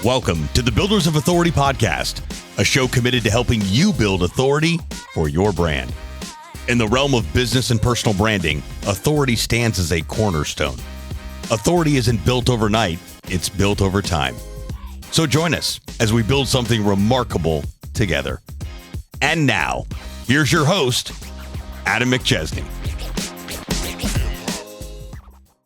Welcome to the Builders of Authority podcast, a show committed to helping you build authority for your brand. In the realm of business and personal branding, authority stands as a cornerstone. Authority isn't built overnight, it's built over time. So join us as we build something remarkable together. And now, here's your host, Adam McChesney.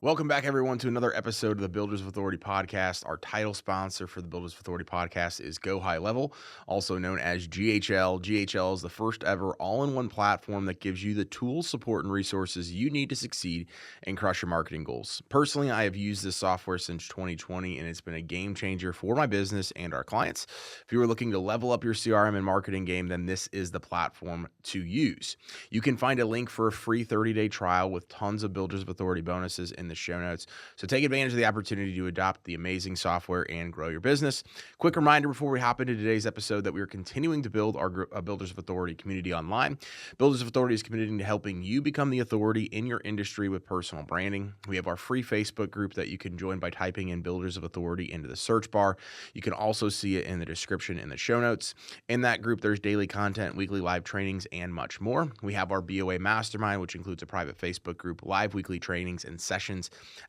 Welcome back, everyone, to another episode of the Builders of Authority podcast. Our title sponsor for the Builders of Authority podcast is Go High Level, also known as GHL. GHL is the first ever all-in-one platform that gives you the tools, support, and resources you need to succeed and crush your marketing goals. Personally, I have used this software since 2020, and it's been a game changer for my business and our clients. If you are looking to level up your CRM and marketing game, then this is the platform to use. You can find a link for a free 30-day trial with tons of Builders of Authority bonuses in the show notes. So take advantage of the opportunity to adopt the amazing software and grow your business. Quick reminder before we hop into today's episode that we are continuing to build our Builders of Authority community online. Builders of Authority is committed to helping you become the authority in your industry with personal branding. We have our free Facebook group that you can join by typing in Builders of Authority into the search bar. You can also see it in the description in the show notes. In that group, there's daily content, weekly live trainings, and much more. We have our BOA mastermind, which includes a private Facebook group, live weekly trainings and sessions,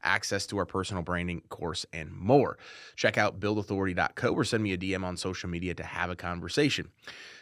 access to our personal branding course, and more. Check out buildauthority.co or send me a DM on social media to have a conversation.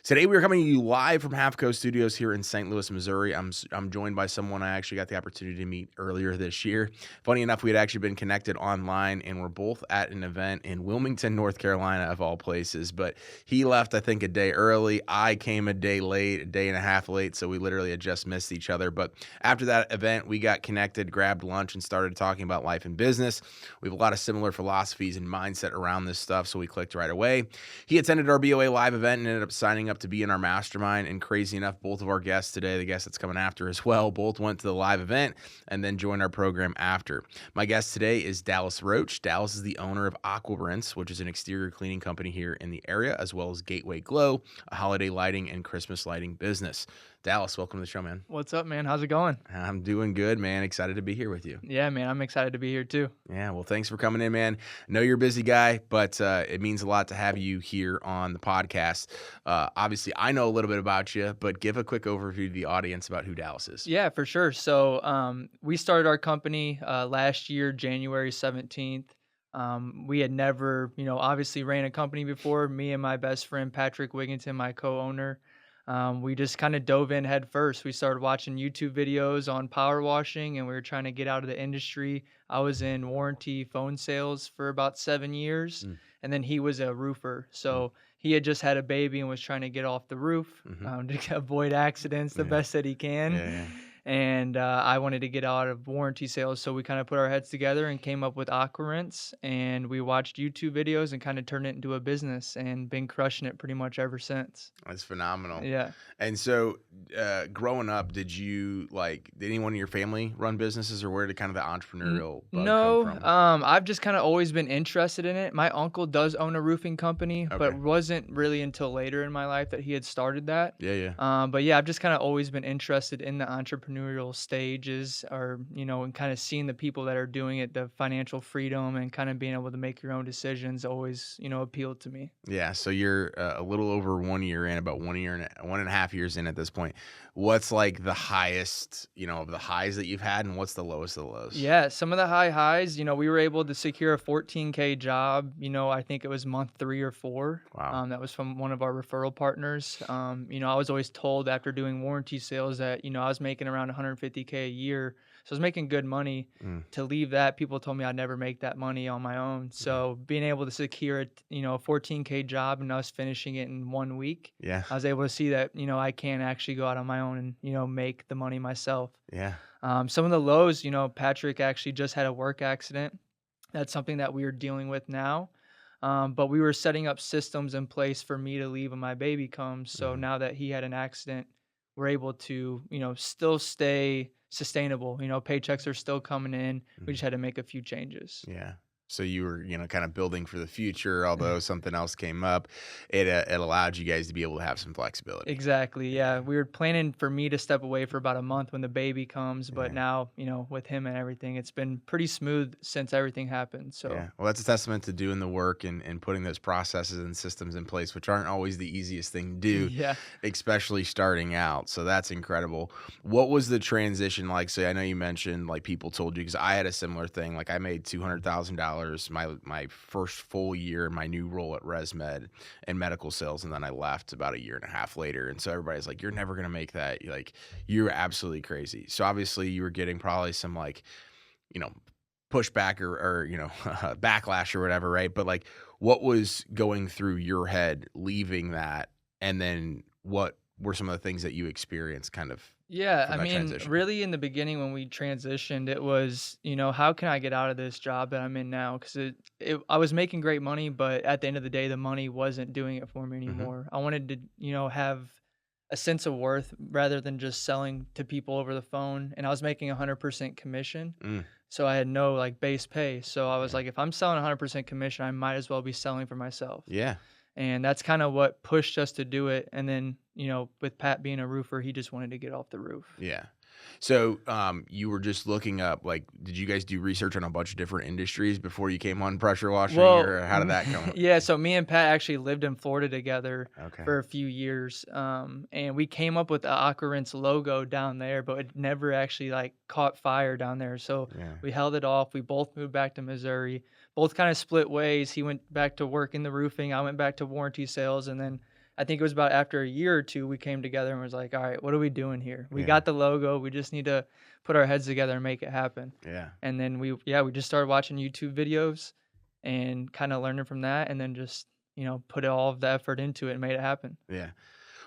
Today, we are coming to you live from Half Coast Studios here in St. Louis, Missouri. I'm joined by someone I actually got the opportunity to meet earlier this year. Funny enough, we had actually been connected online, and we're both at an event in Wilmington, North Carolina, of all places. But he left, I think, a day early. I came a day late, a day and a half late, so we literally had just missed each other. But after that event, we got connected, grabbed lunch, and started talking about life and business. We have a lot of similar philosophies and mindset around this stuff, so we clicked right away. He attended our BOA live event and ended up signing up to be in our mastermind. And crazy enough, both of our guests today, the guest that's coming after as well, both went to the live event and then joined our program after. My guest today is Dallas Roach. Dallas is the owner of Aqua Rinse, which is an exterior cleaning company here in the area, as well as Gateway Glow, a holiday lighting and Christmas lighting business. Dallas, welcome to the show, man. What's up, man? How's it going? I'm doing good, man. Excited to be here with you. Yeah, man. I'm excited to be here too. Yeah, well, thanks for coming in, man. I know you're a busy guy, but it means a lot to have you here on the podcast. Obviously, I know a little bit about you, but give a quick overview to the audience about who Dallas is. Yeah, for sure. So we started our company last year, January 17th. We had never, obviously ran a company before. Me and my best friend, Patrick Wigginton, my co-owner, we just kind of dove in head first. We started watching YouTube videos on power washing, and we were trying to get out of the industry. I was in warranty phone sales for about 7 years, and then he was a roofer. So he had just had a baby and was trying to get off the roof to avoid accidents the best that he can. Yeah. And I wanted to get out of warranty sales, so we kind of put our heads together and came up with Aqua Rinse, and we watched YouTube videos and kind of turned it into a business and been crushing it pretty much ever since. That's phenomenal. Yeah. And so growing up, did anyone in your family run businesses, or where did kind of the entrepreneurial bug come from? I've just kind of always been interested in it. My uncle does own a roofing company, but wasn't really until later in my life that he had started that. Yeah. But yeah, I've just kind of always been interested in the entrepreneurial stages, or and kind of seeing the people that are doing it, the financial freedom and kind of being able to make your own decisions always appealed to me. Yeah, so you're a little over 1 year in, about 1.5 years in at this point. What's like the highest of the highs that you've had, and what's the lowest of the lows? Yeah, some of the highs, we were able to secure a $14K job, I think it was month 3 or 4. Wow. That was from one of our referral partners. I was always told after doing warranty sales that I was making around $150K a year. So I was making good money. To leave that, people told me I'd never make that money on my own. So being able to secure a $14K job and us finishing it in 1 week, Yeah. I was able to see that, I can actually go out on my own and, make the money myself. Yeah. Some of the lows, Patrick actually just had a work accident. That's something that we are dealing with now. But we were setting up systems in place for me to leave when my baby comes. So now that he had an accident, we're able to, still stay sustainable. Paychecks are still coming in. We just had to make a few changes. Yeah. So you were, kind of building for the future, although something else came up. It allowed you guys to be able to have some flexibility. Exactly. Yeah. We were planning for me to step away for about a month when the baby comes, but Yeah. now, with him and everything, it's been pretty smooth since everything happened. So Yeah. Well, that's a testament to doing the work and putting those processes and systems in place, which aren't always the easiest thing to do, yeah. especially starting out. So that's incredible. What was the transition like? So I know you mentioned like people told you, because I had a similar thing. Like I made $200,000 my first full year in my new role at ResMed in medical sales, and then I left about a year and a half later. And so everybody's like, "You're never gonna make that. You're absolutely crazy." So obviously you were getting probably some like, you know, pushback or backlash or whatever, right? But like, what was going through your head leaving that, and then what were some of the things that you experienced kind of Yeah, from I that mean, transition? really in the beginning when we transitioned, it was, how can I get out of this job that I'm in now? Because I was making great money, but at the end of the day, the money wasn't doing it for me Mm-hmm. anymore. I wanted to, have a sense of worth rather than just selling to people over the phone. And I was making 100% commission. Mm, So I had no like base pay. So I was yeah. like, if I'm selling 100% commission, I might as well be selling for myself. Yeah. And that's kind of what pushed us to do it. And then, with Pat being a roofer, he just wanted to get off the roof. Yeah. So, you were just looking up, like, did you guys do research on a bunch of different industries before you came on pressure washing, Well, or how did that come? yeah, so me and Pat actually lived in Florida together Okay. for a few years. And we came up with the Aqua Rinse logo down there, but it never actually like caught fire down there. So Yeah. we held it off. We both moved back to Missouri, both kind of split ways. He went back to work in the roofing. I went back to warranty sales. And then I think it was about after a year or two, we came together and was like, all right, what are we doing here? We Yeah. got the logo. We just need to put our heads together and make it happen. Yeah. And then we just started watching YouTube videos and kind of learning from that, and then just, put all of the effort into it and made it happen. Yeah.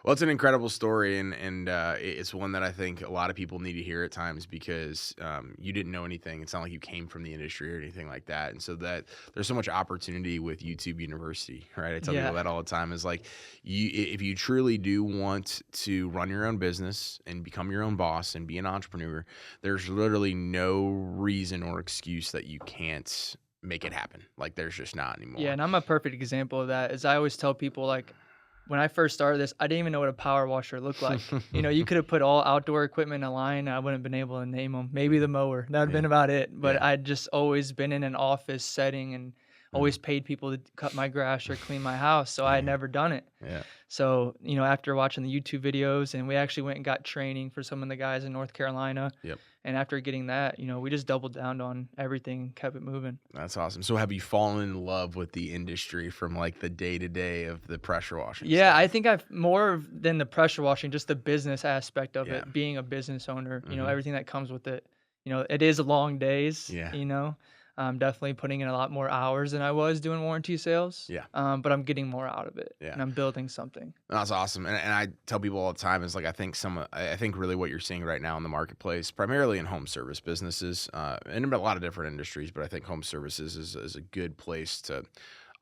Well, it's an incredible story, and it's one that I think a lot of people need to hear at times, because you didn't know anything. It's not like you came from the industry or anything like that, and so that there's so much opportunity with YouTube University, right? I tell people that all the time. Is like, if you truly do want to run your own business and become your own boss and be an entrepreneur, there's literally no reason or excuse that you can't make it happen. Like, there's just not anymore. Yeah, and I'm a perfect example of that. As I always tell people, like, when I first started this, I didn't even know what a power washer looked like. You could have put all outdoor equipment in a line, and I wouldn't have been able to name them. Maybe the mower. That would have been about it. But Yeah. I'd just always been in an office setting and always paid people to cut my grass or clean my house. So I had never done it. Yeah. So, after watching the YouTube videos, and we actually went and got training for some of the guys in North Carolina. Yep. And after getting that, we just doubled down on everything and kept it moving. That's awesome. So have you fallen in love with the industry from like the day-to-day of the pressure washing Yeah, stuff? I think I've more than the pressure washing, just the business aspect of Yeah. it, being a business owner, Mhm. everything that comes with it. It is long days, Yeah. I'm definitely putting in a lot more hours than I was doing warranty sales. Yeah. But I'm getting more out of it, Yeah. and I'm building something. That's awesome. And I tell people all the time is like, I think really what you're seeing right now in the marketplace, primarily in home service businesses, and in a lot of different industries, but I think home services is a good place to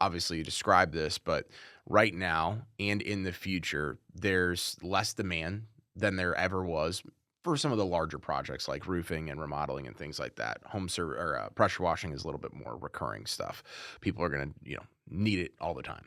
obviously describe this. But right now and in the future, there's less demand than there ever was for some of the larger projects like roofing and remodeling and things like that. Pressure washing is a little bit more recurring stuff. People are going to, need it all the time.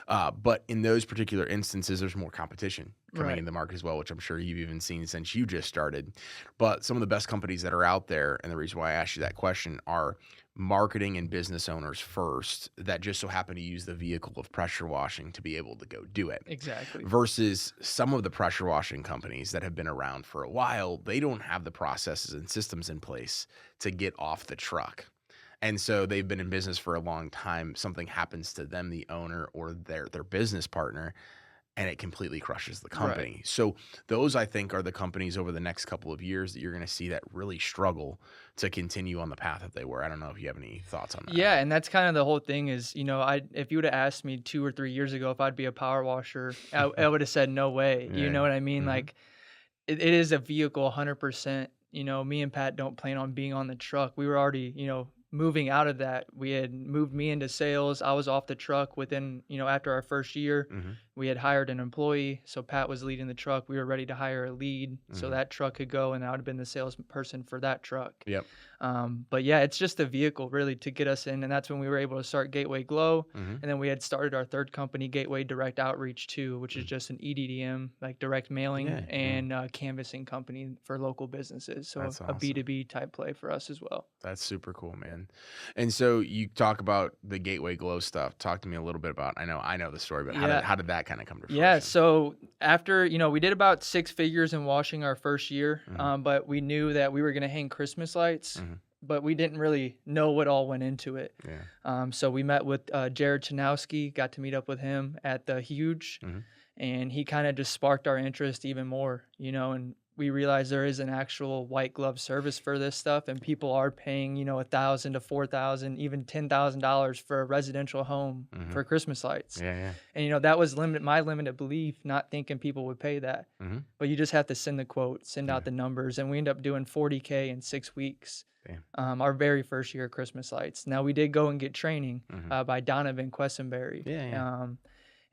But in those particular instances, there's more competition coming Right. into the market as well, which I'm sure you've even seen since you just started. But some of the best companies that are out there, and the reason why I asked you that question, are marketing and business owners first that just so happen to use the vehicle of pressure washing to be able to go do it. Exactly. Versus some of the pressure washing companies that have been around for a while, they don't have the processes and systems in place to get off the truck. And so they've been in business for a long time. Something happens to them, the owner or their business partner, and it completely crushes the company. Right. So those, I think, are the companies over the next couple of years that you're going to see that really struggle to continue on the path that they were. I don't know if you have any thoughts on that. Yeah, and that's kind of the whole thing is, if you would have asked me 2 or 3 years ago if I'd be a power washer, I would have said no way. You Yeah. know what I mean? Mhm. Like, it is a vehicle 100%. Me and Pat don't plan on being on the truck. We were already, moving out of that. We had moved me into sales. I was off the truck within, after our first year. Mhm. We had hired an employee. So Pat was leading the truck. We were ready to hire a lead so Mhm. that truck could go, and I would have been the salesperson for that truck. Yep. But yeah, it's just a vehicle really to get us in. And that's when we were able to start Gateway Glow. And then we had started our third company, Gateway Direct Outreach too, which is just an EDDM, like direct mailing and canvassing company for local businesses. So That's a awesome. B2B type play for us as well. That's super cool, man. And so you talk about the Gateway Glow stuff. Talk to me a little bit about, I know the story, but how did that kind of come to fruition? Yeah, so after, we did about 6 figures in washing our first year, but we knew that we were going to hang Christmas lights, but we didn't really know what all went into it. So we met with Jared Chanowski, got to meet up with him at the Huge, and he kind of just sparked our interest even more, and we realized there is an actual white glove service for this stuff, and people are paying, $1,000 to $4,000, even $10,000 for a residential home for Christmas lights. And that was my limited belief, not thinking people would pay that. But you just have to send the quote, send out the numbers, and we ended up doing $40K in 6 weeks. Our very first year of Christmas lights. Now we did go and get training by Donovan Questenberry.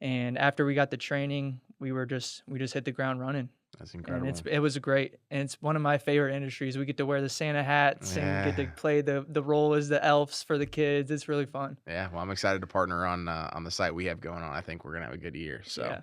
And after we got the training, we just hit the ground running. That's incredible. And it was great. And it's one of my favorite industries. We get to wear the Santa hats and get to play the role as the elves for the kids. It's really fun. Yeah, well, I'm excited to partner on the site we have going on. I think we're going to have a good year. So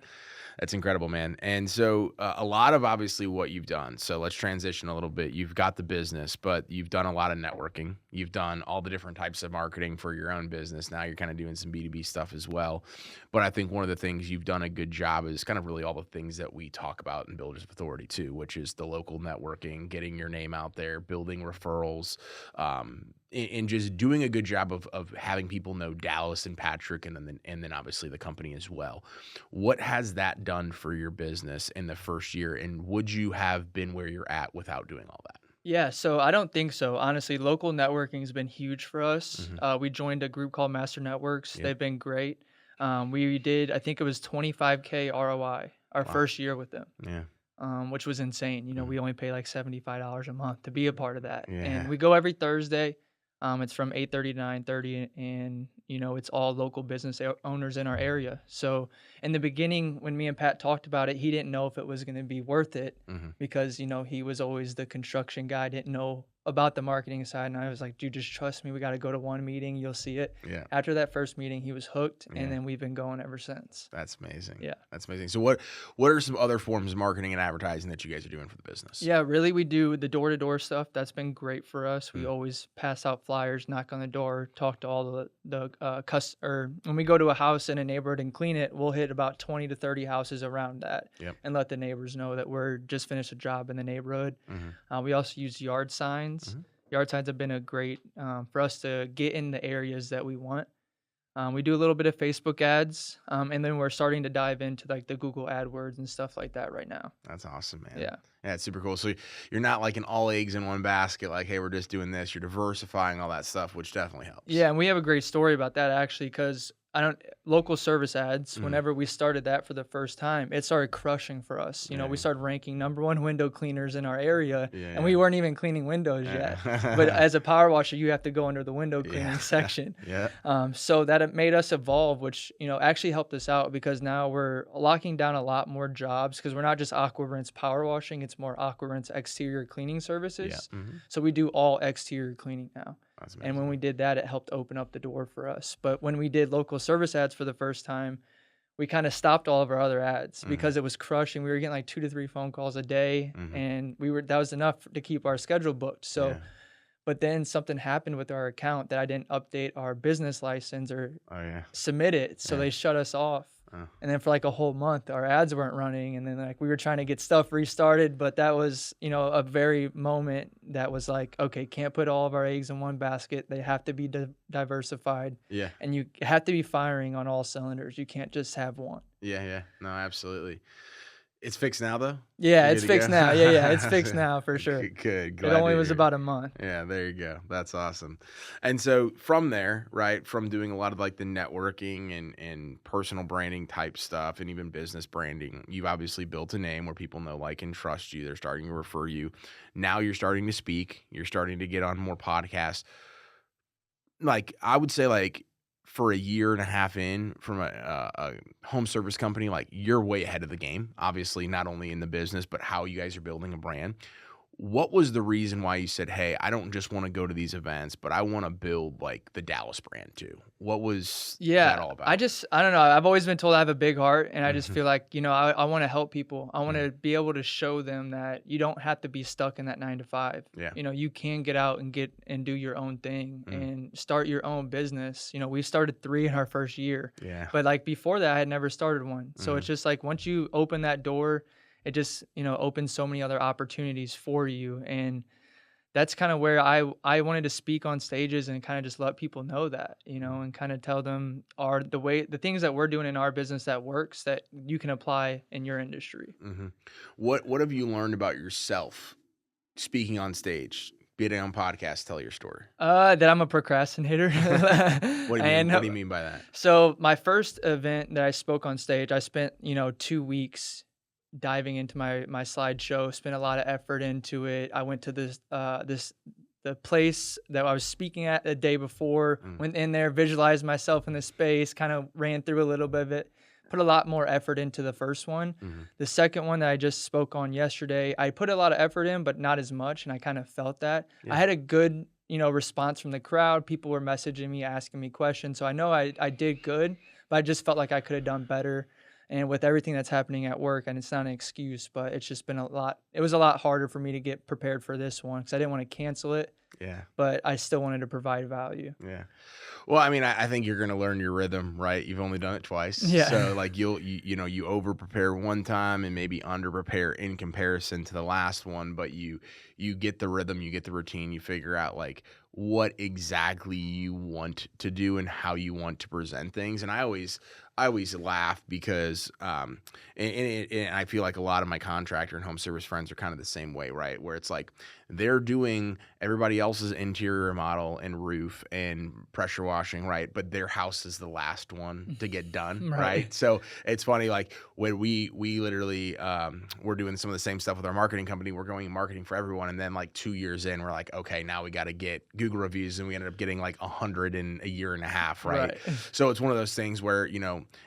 that's incredible, man. And so a lot of obviously what you've done. So let's transition a little bit. You've got the business, but you've done a lot of networking. You've done all the different types of marketing for your own business. Now you're kind of doing some B2B stuff as well. But I think one of the things you've done a good job is kind of really all the things that we talk about in Builders of Authority too, which is the local networking, getting your name out there, building referrals, and just doing a good job of having people know Dallas and Patrick, and then obviously the company as well. What has that done for your business in the first year, and would you have been where you're at without doing all that? Yeah, so I don't think so. Honestly, local networking has been huge for us. We joined a group called Master Networks. They've been great. We did, I think it was 25K ROI our first year with them. Which was insane. We only pay like $75 a month to be a part of that. And we go every Thursday. It's from 8:30 to 9:30, and it's all local business owners in our area. So in the beginning, when me and Pat talked about it, he didn't know if it was going to be worth it because he was always the construction guy, didn't know about the marketing side, and I was like, dude, just trust me. We got to go to one meeting, you'll see it. After that first meeting, he was hooked, and then we've been going ever since. That's amazing. That's amazing. So what are some other forms of marketing and advertising that you guys are doing for the business? Really, we do the door-to-door stuff. That's been great for us. We always pass out flyers, knock on the door, talk to all the or when we go to a house in a neighborhood and clean it, we'll hit about 20 to 30 houses around that and let the neighbors know that we're just finished a job in the neighborhood. We also use yard signs. Yard signs have been a great for us to get in the areas that we want. We do a little bit of Facebook ads, and then we're starting to dive into like the Google AdWords and stuff like that right now. That's awesome, man. Yeah, it's super cool. So you're not like an all eggs in one basket, like, hey, we're just doing this. You're diversifying all that stuff, which definitely helps. Yeah, and we have a great story about that actually, because local service ads, whenever we started that for the first time, it started crushing for us. We started ranking #1 window cleaners in our area, and we weren't even cleaning windows yet. But as a power washer, you have to go under the window cleaning section. So that made us evolve, which, actually helped us out, because now we're locking down a lot more jobs, because we're not just Aqua Rinse power washing, it's more Aqua Rinse exterior cleaning services. So we do all exterior cleaning now. And when we did that, it helped open up the door for us. But when we did local service ads for the first time, we kind of stopped all of our other ads because it was crushing. We were getting like 2 to 3 phone calls a day, and that was enough to keep our schedule booked. So, but then something happened with our account that I didn't update our business license or submit it. So they shut us off. And then for like a whole month, our ads weren't running. And then like we were trying to get stuff restarted, but that was, a very moment that was like, okay, can't put all of our eggs in one basket. They have to be diversified. And you have to be firing on all cylinders. You can't just have one. No, absolutely. It's fixed now, though? Yeah, it's fixed now. Yeah, it's fixed now for sure. Good. It only was about a month. Yeah, there you go. That's awesome. And so from there, right, from doing a lot of like the networking and personal branding type stuff and even business branding, you've obviously built a name where people know, like, and trust you. They're starting to refer you. Now you're starting to speak. You're starting to get on more podcasts. Like, I would say, like, for a year and a half in from a home service company, like, you're way ahead of the game, obviously, not only in the business, but how you guys are building a brand. what was the reason why you said, hey, I don't just want to go to these events, but I want to build like the Dallas brand too? What was that all about? I don't know. I've always been told I have a big heart, and I just Mhm. feel like, I want to help people. I want to be able to show them that you don't have to be stuck in that 9 to 5. Yeah. You can get out and do your own thing and start your own business. We started 3 in our first year, Yeah. but like before that, I had never started one. So it's just like once you open that door, it just, opens so many other opportunities for you. And that's kind of where I wanted to speak on stages and kind of just let people know that, and kind of tell them the things that we're doing in our business that works that you can apply in your industry. Mm-hmm. What have you learned about yourself speaking on stage, being on podcasts, tell your story? That I'm a procrastinator. What do you mean? What do you mean by that? So my first event that I spoke on stage, I spent, 2 weeks diving into my slideshow, spent a lot of effort into it. I went to the place that I was speaking at the day before, went in there, visualized myself in the space, kind of ran through a little bit of it, put a lot more effort into the first one. The second one that I just spoke on yesterday, I put a lot of effort in, but not as much, and I kind of felt that. Yeah. I had a good, response from the crowd. People were messaging me, asking me questions, so I know I did good, but I just felt like I could have done better. And with everything that's happening at work, and it's not an excuse, but it's just been it was a lot harder for me to get prepared for this one because I didn't want to cancel it. Yeah. But I still wanted to provide value. Yeah. Well, I mean, I think you're going to learn your rhythm, right? You've only done it twice. Yeah. So like you over prepare one time and maybe under prepare in comparison to the last one, but you get the rhythm, you get the routine, you figure out like what exactly you want to do and how you want to present things. And I always laugh because, and I feel like a lot of my contractor and home service friends are kind of the same way, right? Where it's like they're doing everybody else's interior remodel and roof and pressure washing, right? But their house is the last one to get done, right? So it's funny, like when we literally, we're doing some of the same stuff with our marketing company. We're going marketing for everyone. And then like 2 years in, we're like, okay, now we got to get Google reviews. And we ended up getting like 100 in a year and a half, right? So it's one of those things where,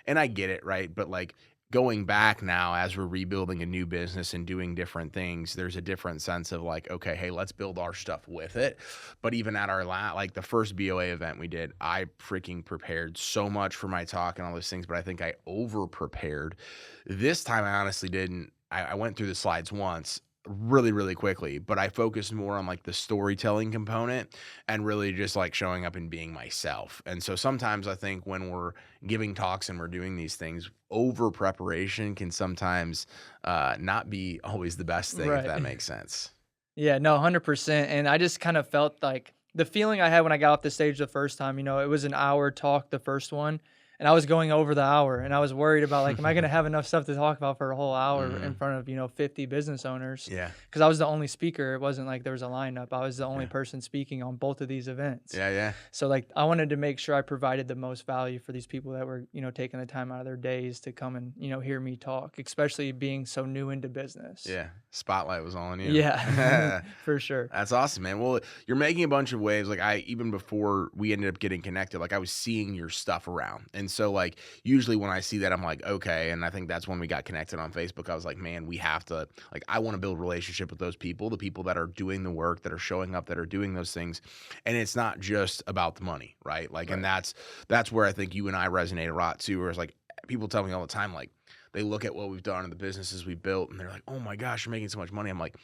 and I get it, right? But like going back now as we're rebuilding a new business and doing different things, there's a different sense of like, okay, hey, let's build our stuff with it. But even at our like the first BOA event we did, I freaking prepared so much for my talk and all those things, but I think I over prepared. This time I honestly didn't. I went through the slides once really, really quickly, but I focused more on like the storytelling component and really just like showing up and being myself. And so sometimes I think when we're giving talks and we're doing these things, over preparation can sometimes not be always the best thing, if that makes sense. Yeah, no, 100%. And I just kind of felt like the feeling I had when I got off the stage the first time, it was an hour talk, the first one. And I was going over the hour, and I was worried about like, am I going to have enough stuff to talk about for a whole hour in front of 50 business owners? Yeah. Because I was the only speaker. It wasn't like there was a lineup. I was the only person speaking on both of these events. Yeah. So like, I wanted to make sure I provided the most value for these people that were taking the time out of their days to come and hear me talk, especially being so new into business. Yeah. Spotlight was all on you. Yeah, for sure. That's awesome, man. Well, you're making a bunch of waves. Like even before we ended up getting connected, like I was seeing your stuff around. And so like usually when I see that, I'm like, okay. And I think that's when we got connected on Facebook. I was like, man, we have to, like, I want to build a relationship with those people, the people that are doing the work, that are showing up, that are doing those things. And it's not just about the money, right? Like, and that's where I think you and I resonate a lot too, where it's like people tell me all the time, like they look at what we've done and the businesses we've built and they're like, oh my gosh, you're making so much money. I'm like,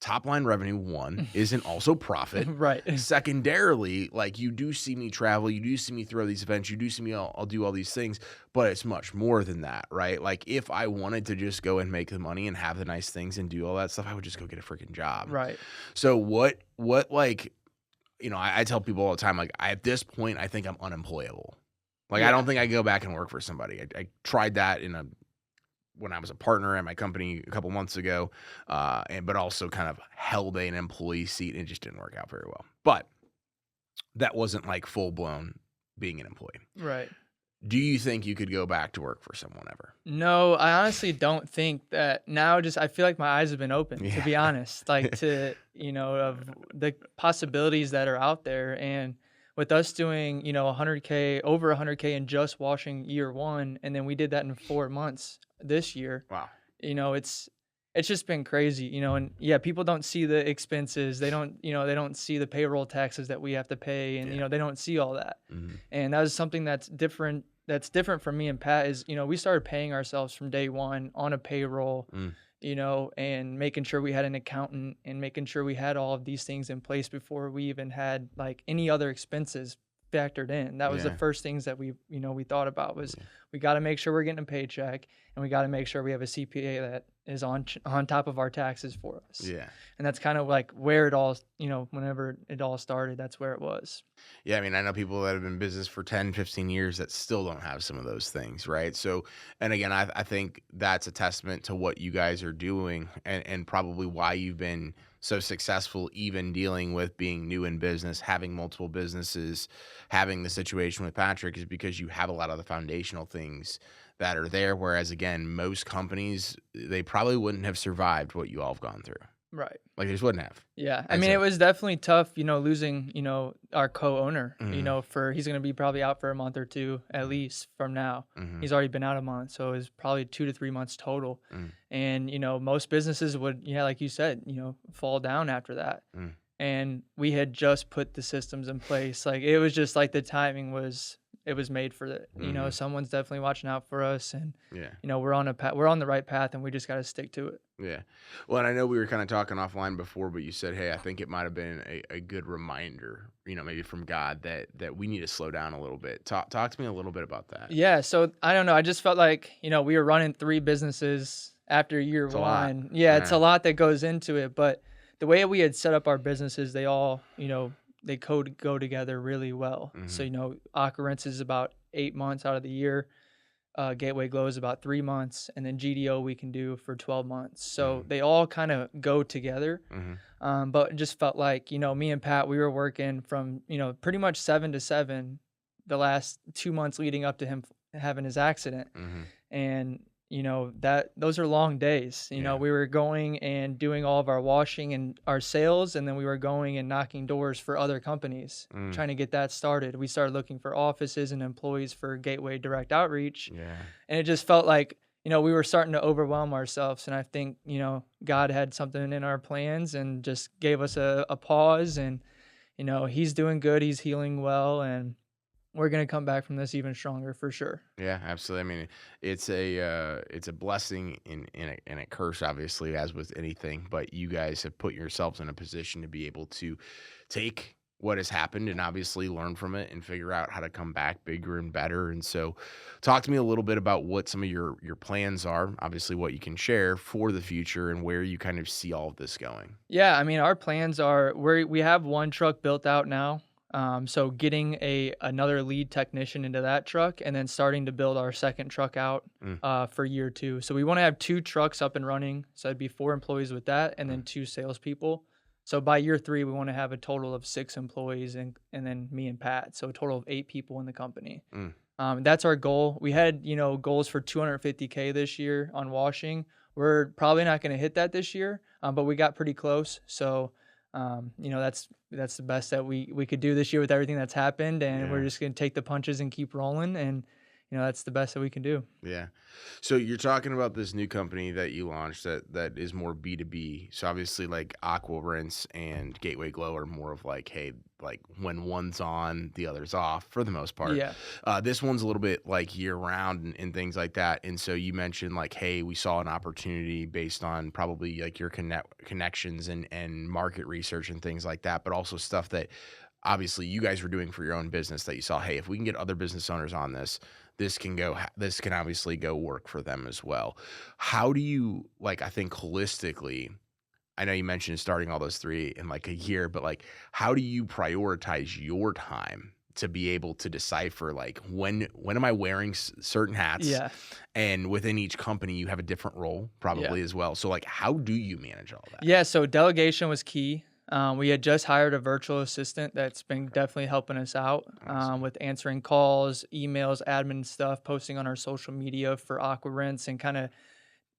top line revenue, one, isn't also profit. Right. Secondarily, like you do see me travel, you do see me throw these events, you do see me, I'll do all these things, but it's much more than that, right? Like if I wanted to just go and make the money and have the nice things and do all that stuff, I would just go get a freaking job. Right. So what like, I tell people all the time, like at this point, I think I'm unemployable. Like I don't think I can go back and work for somebody. I tried that when I was a partner at my company a couple months ago, but also kind of held an employee seat and it just didn't work out very well. But that wasn't like full blown being an employee. Right. Do you think you could go back to work for someone ever? No, I honestly don't think that now. I feel like my eyes have been open, to be honest, like to, of the possibilities that are out there. And with us doing, over 100K in just washing year one, and then we did that in 4 months this year. Wow. It's just been crazy, and yeah, people don't see the expenses. They don't see the payroll taxes that we have to pay, and Yeah. they don't see all that. Mhm. And that was something that's different. That's different from me and Pat is, we started paying ourselves from day one on a payroll, Mm. and making sure we had an accountant and making sure we had all of these things in place before we even had like any other expenses factored in. That was the Yeah. first things that we thought about was Yeah. we got to make sure we're getting a paycheck, and we got to make sure we have a CPA that is on top of our taxes for us. Yeah. And that's kind of like where it all, whenever it all started, that's where it was. Yeah, I mean, I know people that have been in business for 10, 15 years that still don't have some of those things, right? So, and again, I think that's a testament to what you guys are doing and probably why you've been so successful, even dealing with being new in business, having multiple businesses, having the situation with Patrick is because you have a lot of the foundational things that are there. Whereas, again, most companies, they probably wouldn't have survived what you all have gone through. Right. Like, they just wouldn't have. Yeah. I And mean, so, it was definitely tough, losing, our co-owner, mhm, he's going to be probably out for a month or two at least from now. mhm, He's already been out a month. So it's probably 2 to 3 months total. mm, And, most businesses would, yeah, like you said, fall down after that. mm, And we had just put the systems in place. Like it was just like the timing was, it was made for it. mhm, Someone's definitely watching out for us, and yeah. we're on a path, we're on the right path, and we just got to stick to it. Yeah. Well, and I know we were kind of talking offline before, but you said, hey, I think it might have been a good reminder, maybe from God that we need to slow down a little bit. Talk to me a little bit about that. Yeah. So I don't know. I just felt like, we were running 3 businesses after year It's a lot. one. Yeah. It's Yeah. a lot that goes into it, but the way we had set up our businesses, they all, they go together really well. So, Hmm. Aqua Rinse is about 8 months out of the year. Gateway Glow is about 3 months, and then GDO we can do for 12 months. So they all kind of go together. Hmm. But it just felt like, me and Pat, we were working from, pretty much 7 to 7 the last 2 months leading up to him having his accident. Hmm. And, those are long days. Yeah. We were going and doing all of our washing and our sales, and then we were going and knocking doors for other companies, Mm. trying to get that started. We started looking for offices and employees for Gateway Direct Outreach. Yeah. And it just felt like, we were starting to overwhelm ourselves. And I think, God had something in our plans and just gave us a pause. And, he's doing good. He's healing well. And we're going to come back from this even stronger for sure. Yeah, absolutely. I mean, it's a blessing and a curse, obviously, as with anything. But you guys have put yourselves in a position to be able to take what has happened and obviously learn from it and figure out how to come back bigger and better. And so, talk to me a little bit about what some of your plans are. Obviously, what you can share for the future and where you kind of see all of this going. Yeah, I mean, our plans are we have one truck built out now. So getting another lead technician into that truck, and then starting to build our second truck out Mm. for year 2. So we want to have 2 trucks up and running. So it'd be 4 employees with that, and then Mm. 2 salespeople. So by year 3, we want to have a total of 6 employees, and then me and Pat. So a total of 8 people in the company. Mm. That's our goal. We had goals for 250K this year on washing. We're probably not going to hit that this year, but we got pretty close. So. That's the best that we could do this year with everything that's happened, and we're Yeah. just gonna take the punches and keep rolling, and that's the best that we can do. Yeah. So you're talking about this new company that you launched that is more B2B. So obviously like Aqua Rinse and Gateway Glow are more of like, hey, like when one's on, the other's off for the most part. Yeah, This one's a little bit like year round and things like that. And so you mentioned like, hey, we saw an opportunity based on probably like your connections and market research and things like that, but also stuff that obviously you guys were doing for your own business that you saw, hey, if we can get other business owners on this can obviously go work for them as well. How do you, like, I think holistically, I know you mentioned starting all those 3 in like a year, but like, how do you prioritize your time to be able to decipher like when am I wearing certain hats? yeah. And within each company, you have a different role probably as well. So like, how do you manage all that? Yeah, so delegation was key. We had just hired a virtual assistant that's been definitely helping us out Awesome. with answering calls, emails, admin stuff, posting on our social media for Aqua Rinse, and kind of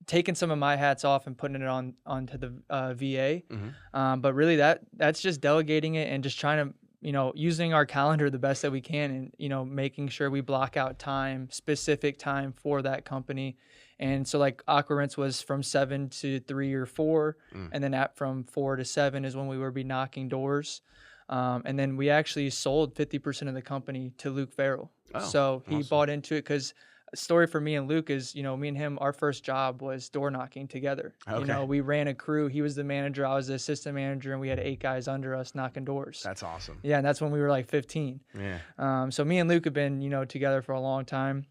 taking some of my hats off and putting it onto the VA. Hmm. But really, that's just delegating it and just trying to using our calendar the best that we can and, making sure we block out time, specific time for that company. And so like Aqua Rinse was from 7 to 3 or 4. And then from 4 to 7 is when we would be knocking doors. And then we actually sold 50% of the company to Luke Farrell. So he bought into it because a story for me and Luke is, me and him, our first job was door knocking together. Okay. We ran a crew. He was the manager. I was the assistant manager, and we had 8 guys under us knocking doors. That's awesome. Yeah. And that's when we were like 15. Yeah. So me and Luke have been, together for a long time,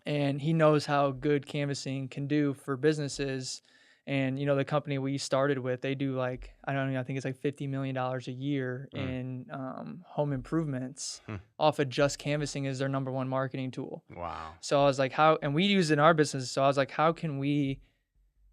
and he knows how good canvassing can do for businesses. And, the company we started with, they do I think it's like $50 million a year in home improvements off of just canvassing as their number one marketing tool. Wow. So I was like, and we use it in our business. So I was like, how can we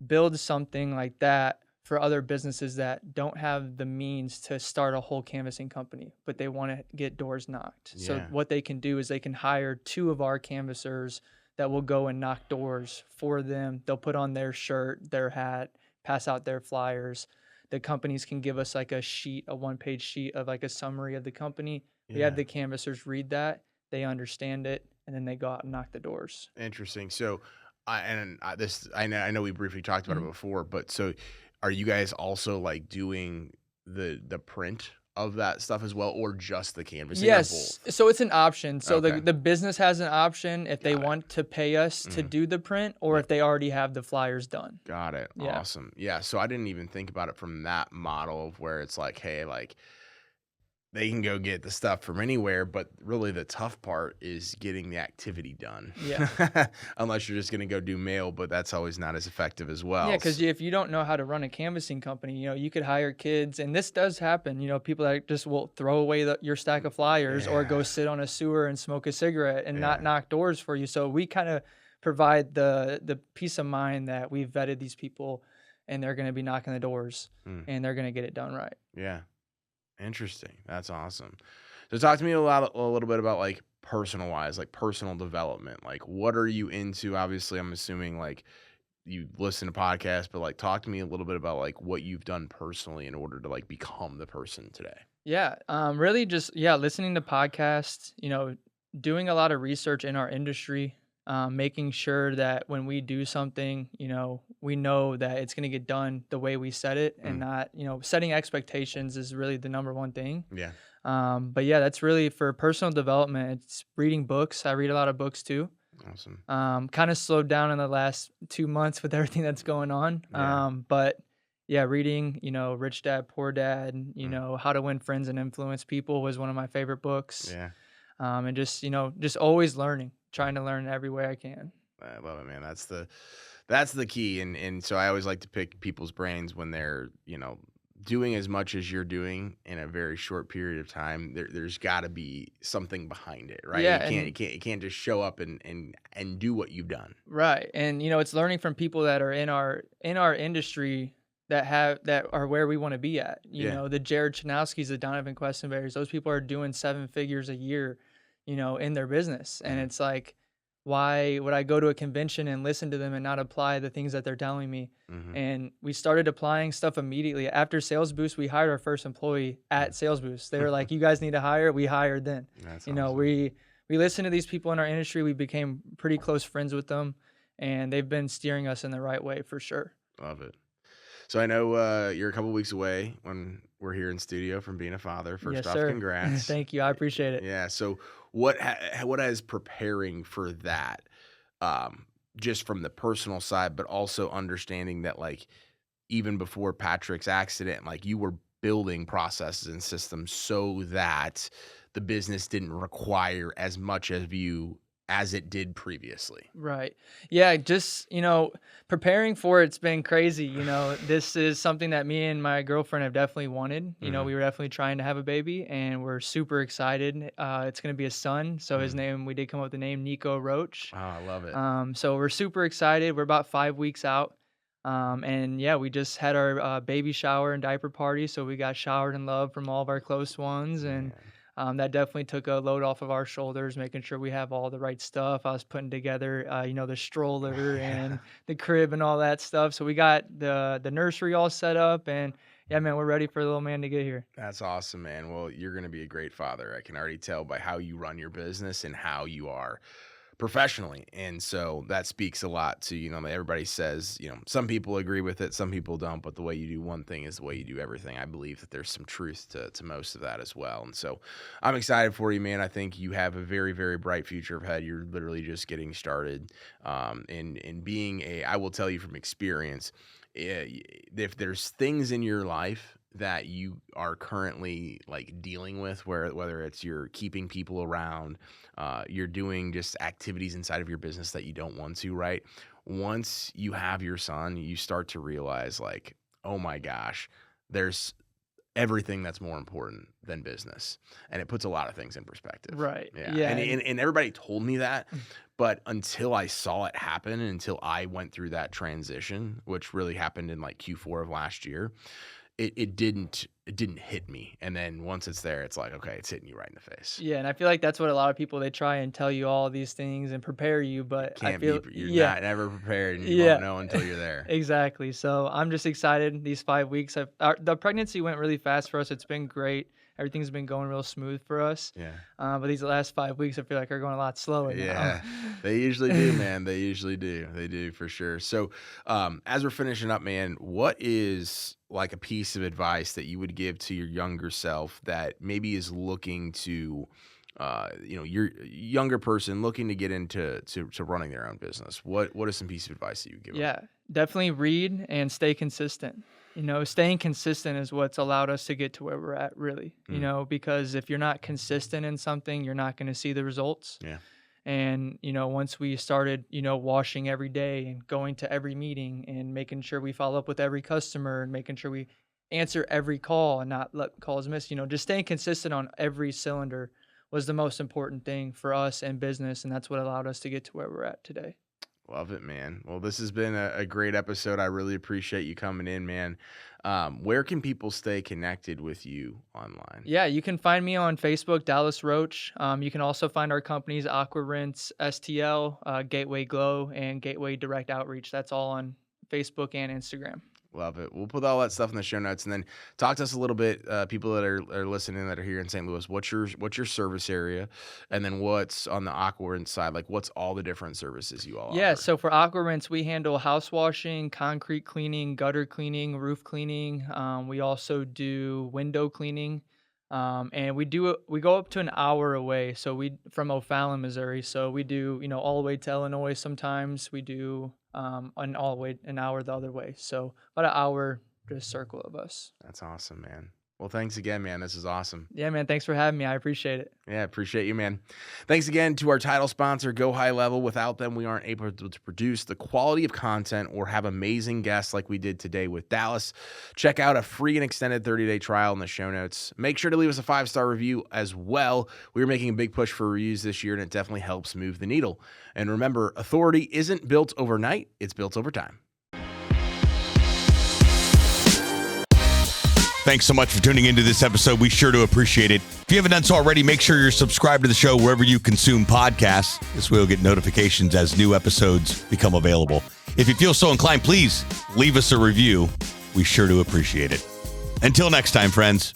build something like that for other businesses that don't have the means to start a whole canvassing company, but they want to get doors knocked? Yeah. So what they can do is they can hire 2 of our canvassers that will go and knock doors for them. They'll put on their shirt, their hat, pass out their flyers. The companies can give us like a 1-page sheet of like a summary of the company. We have the canvassers read that, they understand it, and then they go out and knock the doors. Interesting. So, I know we briefly talked about it before, but so are you guys also like doing the print of that stuff as well, or just the canvassing? Yes. So it's an option. So Okay. the business has an option if they want to pay us to do the print, or if they already have the flyers done. Got it. Yeah. Awesome. Yeah. So I didn't even think about it from that model of where it's like, hey, like they can go get the stuff from anywhere, but really the tough part is getting the activity done. Yeah. Unless you're just going to go do mail, but that's always not as effective as well. Yeah, because if you don't know how to run a canvassing company, you could hire kids, and this does happen. People that just will throw away your stack of flyers or go sit on a sewer and smoke a cigarette and not knock doors for you. So we kind of provide the peace of mind that we've vetted these people, and they're going to be knocking the doors, and they're going to get it done right. Yeah. Interesting. That's awesome. So talk to me a little bit about like personal wise, like personal development. Like what are you into? Obviously, I'm assuming like you listen to podcasts, but like talk to me a little bit about like what you've done personally in order to like become the person today. Yeah. Really just, listening to podcasts, doing a lot of research in our industry, making sure that when we do something, we know that it's going to get done the way we said it, and not, setting expectations is really the number one thing. Yeah. But yeah, that's really for personal development. It's reading books. I read a lot of books too. Awesome. Kind of slowed down in the last 2 months with everything that's going on. Yeah. But yeah, reading, Rich Dad, Poor Dad, How to Win Friends and Influence People was one of my favorite books. Yeah. And just, just always learning, trying to learn every way I can. I love it, man. That's the key. And so I always like to pick people's brains when they're, doing as much as you're doing in a very short period of time. There's got to be something behind it, right? Yeah, you can't just show up and do what you've done. Right. And it's learning from people that are in our industry that are where we want to be at. The Jared Chanowskis, the Donovan Questenberries, those people are doing 7 figures a year, in their business. And it's like, why would I go to a convention and listen to them and not apply the things that they're telling me? And we started applying stuff immediately. After Sales Boost, we hired our first employee at Sales Boost. They were like, you guys need to hire. We hired then. That's awesome. We listened to these people in our industry. We became pretty close friends with them, and they've been steering us in the right way for sure. Love it. So I know you're a couple weeks away when we're here in studio from being a father. First off, sir. Congrats. Thank you. I appreciate it. Yeah. So what is preparing for that, just from the personal side, but also understanding that like even before Patrick's accident, like you were building processes and systems so that the business didn't require as much of you as it did previously. Right. Yeah. Just, preparing for it's been crazy. This is something that me and my girlfriend have definitely wanted. We were definitely trying to have a baby, and we're super excited. It's going to be a son. So his name, we did come up with the name Nico Roach. Oh, I love it. So we're super excited. We're about 5 weeks out. And yeah, we just had our baby shower and diaper party. So we got showered in love from all of our close ones. And that definitely took a load off of our shoulders, making sure we have all the right stuff. I was putting together, the stroller and the crib and all that stuff. So we got the nursery all set up, and yeah, man, we're ready for the little man to get here. That's awesome, man. Well, you're going to be a great father. I can already tell by how you run your business and how you are professionally. And so that speaks a lot to, everybody says, some people agree with it, some people don't, but the way you do one thing is the way you do everything. I believe that there's some truth to most of that as well. And so I'm excited for you, man. I think you have a very, very bright future ahead. You're literally just getting started. In being I will tell you from experience, if there's things in your life that you are currently like dealing with, whether it's you're keeping people around, you're doing just activities inside of your business that you don't want to, right? Once you have your son, you start to realize like, oh my gosh, there's everything that's more important than business. And it puts a lot of things in perspective. Right. Yeah. And everybody told me that, but until I saw it happen, and until I went through that transition, which really happened in like Q4 of last year, it didn't hit me. And then once it's there, it's like, okay, it's hitting you right in the face. Yeah, and I feel like that's what a lot of people, they try and tell you all these things and prepare you, but You're not never prepared, and you won't know until you're there. Exactly. So I'm just excited. These 5 weeks, the pregnancy went really fast for us. It's been great. Everything's been going real smooth for us. Yeah. But these last 5 weeks, I feel like are going a lot slower now. Yeah, they usually do, man. They usually do. They do for sure. So as we're finishing up, man, what is like a piece of advice that you would give to your younger self that maybe is looking to, your younger person looking to get into running their own business? What is some piece of advice that you would give them? Yeah, definitely read and stay consistent. Staying consistent is what's allowed us to get to where we're at, really. Because if you're not consistent in something, you're not going to see the results. Yeah. And, once we started, washing every day and going to every meeting and making sure we follow up with every customer and making sure we answer every call and not let calls miss, just staying consistent on every cylinder was the most important thing for us and business. And that's what allowed us to get to where we're at today. Love it, man. Well, this has been a great episode. I really appreciate you coming in, man. Where can people stay connected with you online? Yeah, you can find me on Facebook, Dallas Roach. You can also find our companies, Aqua Rinse, STL, Gateway Glow, and Gateway Direct Outreach. That's all on Facebook and Instagram. Love it. We'll put all that stuff in the show notes, and then talk to us a little bit, people that are listening that are here in St. Louis. What's your service area, and then what's on the Aqua Rinse side? Like, what's all the different services you all offer? So for Aqua Rinse, we handle house washing, concrete cleaning, gutter cleaning, roof cleaning. We also do window cleaning, and we go up to an hour away. So we from O'Fallon, Missouri. So we do all the way to Illinois. Sometimes we do an hour the other way. So about an hour, just circle of us. That's awesome, man. Well, thanks again, man. This is awesome. Yeah, man. Thanks for having me. I appreciate it. Yeah, appreciate you, man. Thanks again to our title sponsor, Go High Level. Without them, we aren't able to produce the quality of content or have amazing guests like we did today with Dallas. Check out a free and extended 30-day trial in the show notes. Make sure to leave us a 5-star review as well. We're making a big push for reviews this year, and it definitely helps move the needle. And remember, authority isn't built overnight. It's built over time. Thanks so much for tuning into this episode. We sure do appreciate it. If you haven't done so already, make sure you're subscribed to the show wherever you consume podcasts. This way you'll get notifications as new episodes become available. If you feel so inclined, please leave us a review. We sure do appreciate it. Until next time, friends.